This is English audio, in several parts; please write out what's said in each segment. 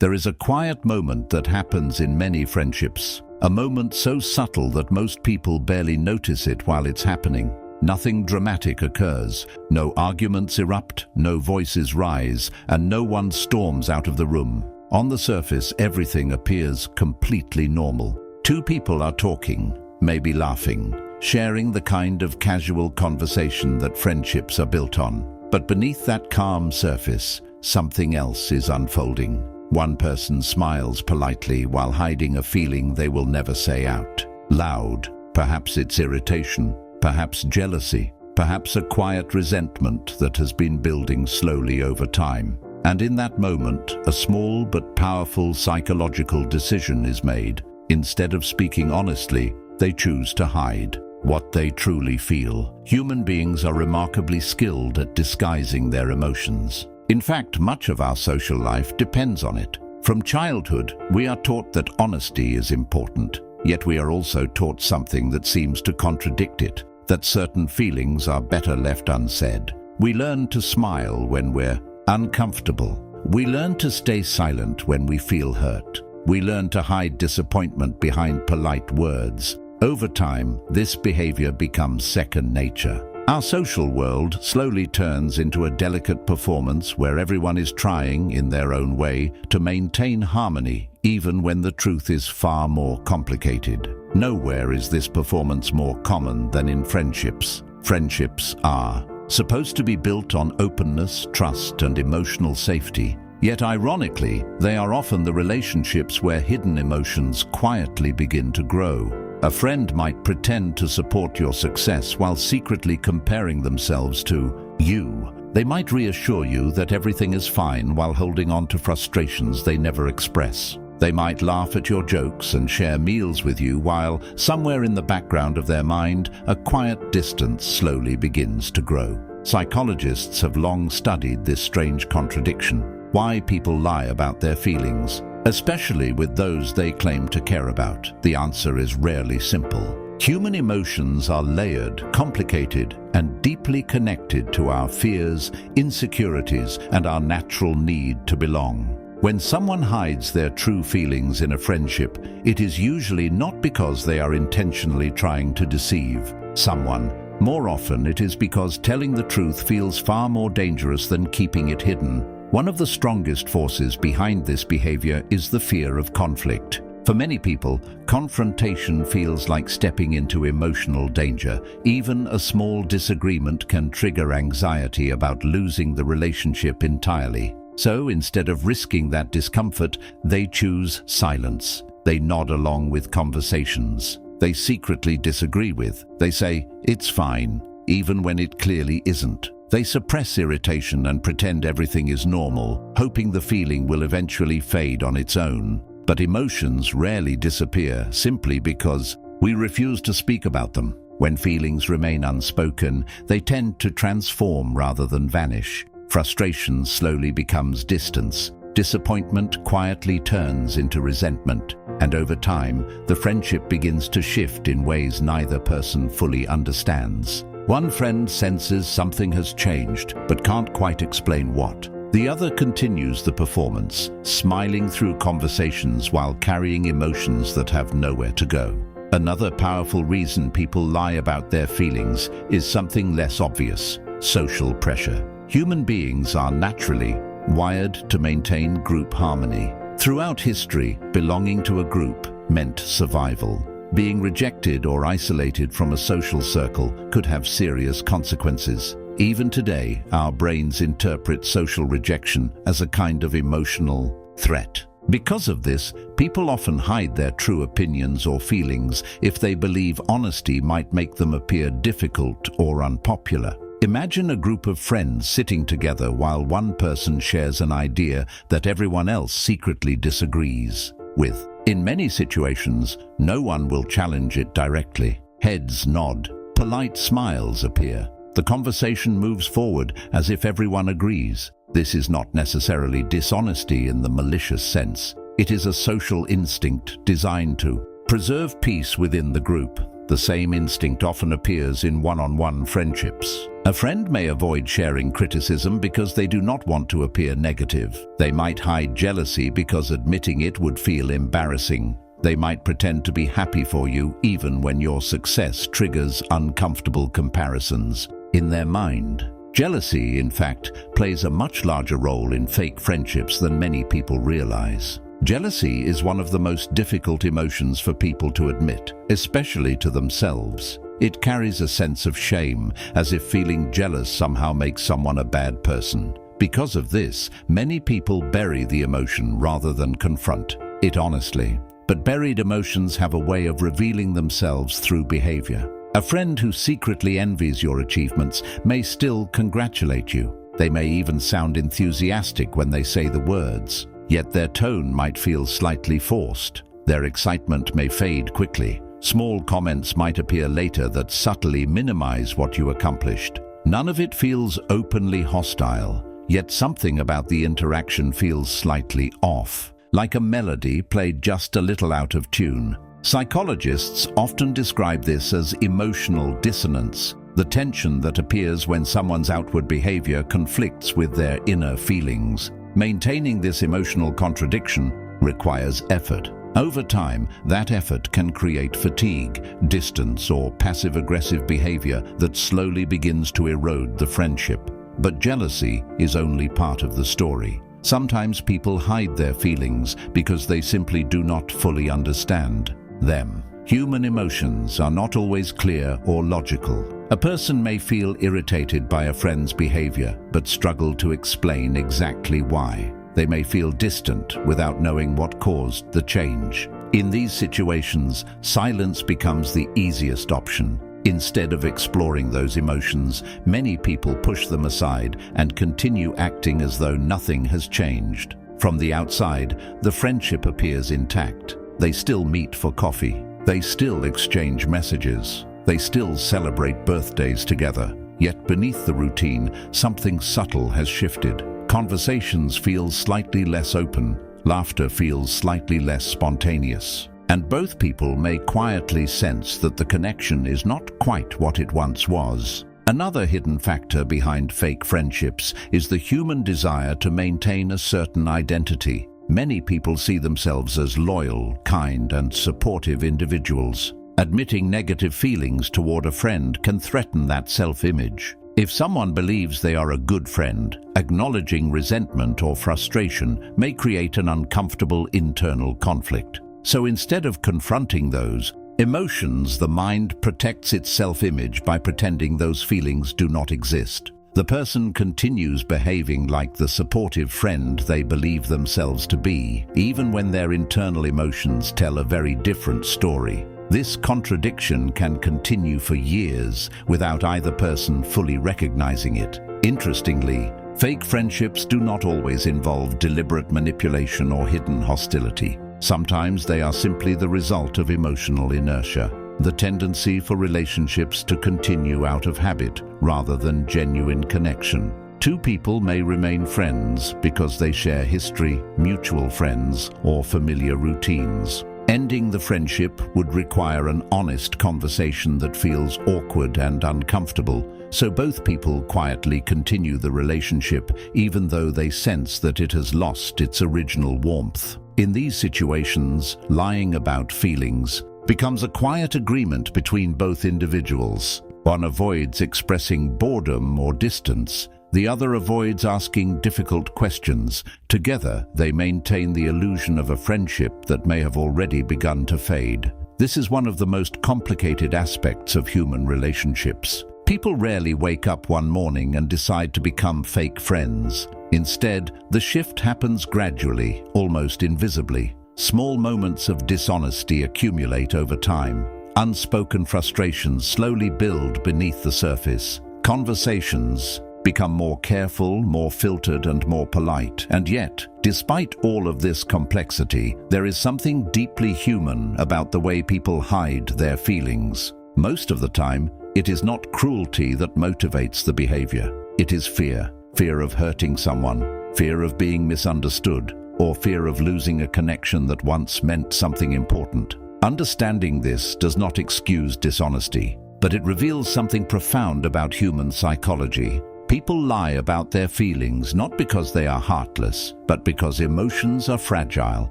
There is a quiet moment that happens in many friendships, a moment so subtle that most people barely notice it while it's happening. Nothing dramatic occurs, no arguments erupt, no voices rise, and no one storms out of the room. On the surface, everything appears completely normal. Two people are talking, maybe laughing, sharing the kind of casual conversation that friendships are built on. But beneath that calm surface, something else is unfolding. One person smiles politely while hiding a feeling they will never say out. Loud, perhaps it's irritation, perhaps jealousy, perhaps a quiet resentment that has been building slowly over time. And in that moment, a small but powerful psychological decision is made. Instead of speaking honestly, they choose to hide what they truly feel. Human beings are remarkably skilled at disguising their emotions. In fact, much of our social life depends on it. From childhood, we are taught that honesty is important, yet we are also taught something that seems to contradict it, that certain feelings are better left unsaid. We learn to smile when we're uncomfortable. We learn to stay silent when we feel hurt. We learn to hide disappointment behind polite words. Over time, this behavior becomes second nature. Our social world slowly turns into a delicate performance where everyone is trying, in their own way, to maintain harmony, even when the truth is far more complicated. Nowhere is this performance more common than in friendships. Friendships are supposed to be built on openness, trust, and emotional safety. Yet ironically, they are often the relationships where hidden emotions quietly begin to grow. A friend might pretend to support your success while secretly comparing themselves to you. They might reassure you that everything is fine while holding on to frustrations they never express. They might laugh at your jokes and share meals with you while, somewhere in the background of their mind, a quiet distance slowly begins to grow. Psychologists have long studied this strange contradiction: why people lie about their feelings, especially with those they claim to care about. The answer is rarely simple. Human emotions are layered, complicated, and deeply connected to our fears, insecurities, and our natural need to belong. When someone hides their true feelings in a friendship, it is usually not because they are intentionally trying to deceive someone. More often, it is because telling the truth feels far more dangerous than keeping it hidden. One of the strongest forces behind this behavior is the fear of conflict. For many people, confrontation feels like stepping into emotional danger. Even a small disagreement can trigger anxiety about losing the relationship entirely. So instead of risking that discomfort, they choose silence. They nod along with conversations they secretly disagree with. They say, "It's fine," even when it clearly isn't. They suppress irritation and pretend everything is normal, hoping the feeling will eventually fade on its own. But emotions rarely disappear simply because we refuse to speak about them. When feelings remain unspoken, they tend to transform rather than vanish. Frustration slowly becomes distance. Disappointment quietly turns into resentment. And over time, the friendship begins to shift in ways neither person fully understands. One friend senses something has changed, but can't quite explain what. The other continues the performance, smiling through conversations while carrying emotions that have nowhere to go. Another powerful reason people lie about their feelings is something less obvious: social pressure. Human beings are naturally wired to maintain group harmony. Throughout history, belonging to a group meant survival. Being rejected or isolated from a social circle could have serious consequences. Even today, our brains interpret social rejection as a kind of emotional threat. Because of this, people often hide their true opinions or feelings if they believe honesty might make them appear difficult or unpopular. Imagine a group of friends sitting together while one person shares an idea that everyone else secretly disagrees with. In many situations, no one will challenge it directly. Heads nod, polite smiles appear. The conversation moves forward as if everyone agrees. This is not necessarily dishonesty in the malicious sense. It is a social instinct designed to preserve peace within the group. The same instinct often appears in one-on-one friendships. A friend may avoid sharing criticism because they do not want to appear negative. They might hide jealousy because admitting it would feel embarrassing. They might pretend to be happy for you even when your success triggers uncomfortable comparisons in their mind. Jealousy, in fact, plays a much larger role in fake friendships than many people realize. Jealousy is one of the most difficult emotions for people to admit, especially to themselves. It carries a sense of shame, as if feeling jealous somehow makes someone a bad person. Because of this, many people bury the emotion rather than confront it honestly. But buried emotions have a way of revealing themselves through behavior. A friend who secretly envies your achievements may still congratulate you. They may even sound enthusiastic when they say the words, yet their tone might feel slightly forced. Their excitement may fade quickly. Small comments might appear later that subtly minimize what you accomplished. None of it feels openly hostile, yet something about the interaction feels slightly off, like a melody played just a little out of tune. Psychologists often describe this as emotional dissonance, the tension that appears when someone's outward behavior conflicts with their inner feelings. Maintaining this emotional contradiction requires effort. Over time, that effort can create fatigue, distance, or passive-aggressive behavior that slowly begins to erode the friendship. But jealousy is only part of the story. Sometimes people hide their feelings because they simply do not fully understand them. Human emotions are not always clear or logical. A person may feel irritated by a friend's behavior, but struggle to explain exactly why. They may feel distant without knowing what caused the change. In these situations, silence becomes the easiest option. Instead of exploring those emotions, many people push them aside and continue acting as though nothing has changed. From the outside, the friendship appears intact. They still meet for coffee. They still exchange messages. They still celebrate birthdays together. Yet beneath the routine, something subtle has shifted. Conversations feel slightly less open. Laughter feels slightly less spontaneous. And both people may quietly sense that the connection is not quite what it once was. Another hidden factor behind fake friendships is the human desire to maintain a certain identity. Many people see themselves as loyal, kind, and supportive individuals. Admitting negative feelings toward a friend can threaten that self-image. If someone believes they are a good friend, acknowledging resentment or frustration may create an uncomfortable internal conflict. So instead of confronting those emotions, the mind protects its self-image by pretending those feelings do not exist. The person continues behaving like the supportive friend they believe themselves to be, even when their internal emotions tell a very different story. This contradiction can continue for years without either person fully recognizing it. Interestingly, fake friendships do not always involve deliberate manipulation or hidden hostility. Sometimes they are simply the result of emotional inertia, the tendency for relationships to continue out of habit rather than genuine connection. Two people may remain friends because they share history, mutual friends, or familiar routines. Ending the friendship would require an honest conversation that feels awkward and uncomfortable, so both people quietly continue the relationship even though they sense that it has lost its original warmth. In these situations, lying about feelings becomes a quiet agreement between both individuals. One avoids expressing boredom or distance. The other avoids asking difficult questions. Together, they maintain the illusion of a friendship that may have already begun to fade. This is one of the most complicated aspects of human relationships. People rarely wake up one morning and decide to become fake friends. Instead, the shift happens gradually, almost invisibly. Small moments of dishonesty accumulate over time. Unspoken frustrations slowly build beneath the surface. Conversations become more careful, more filtered, and more polite. And yet, despite all of this complexity, there is something deeply human about the way people hide their feelings. Most of the time, it is not cruelty that motivates the behavior. It is fear. Fear of hurting someone, fear of being misunderstood, or fear of losing a connection that once meant something important. Understanding this does not excuse dishonesty. but it reveals something profound about human psychology. People lie about their feelings not because they are heartless, but because emotions are fragile,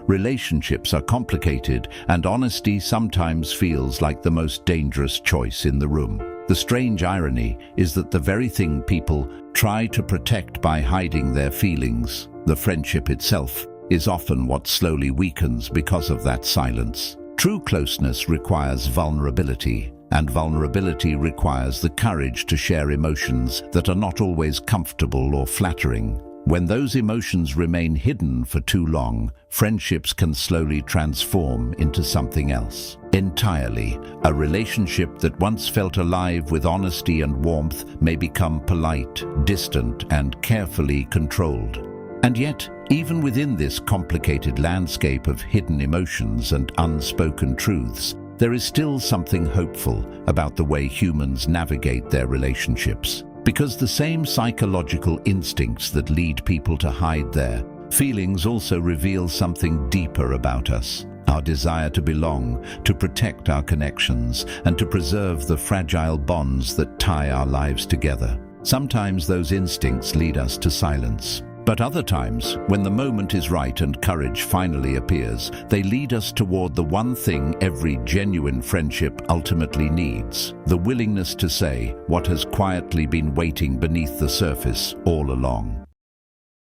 relationships are complicated, and honesty sometimes feels like the most dangerous choice in the room. The strange irony is that the very thing people try to protect by hiding their feelings, the friendship itself, is often what slowly weakens because of that silence. True closeness requires vulnerability, and vulnerability requires the courage to share emotions that are not always comfortable or flattering. When those emotions remain hidden for too long, friendships can slowly transform into something else entirely. A relationship that once felt alive with honesty and warmth may become polite, distant, and carefully controlled. And yet, even within this complicated landscape of hidden emotions and unspoken truths, there is still something hopeful about the way humans navigate their relationships. Because the same psychological instincts that lead people to hide their feelings also reveal something deeper about us. Our desire to belong, to protect our connections, and to preserve the fragile bonds that tie our lives together. Sometimes those instincts lead us to silence. But other times, when the moment is right and courage finally appears, they lead us toward the one thing every genuine friendship ultimately needs: the willingness to say what has quietly been waiting beneath the surface all along.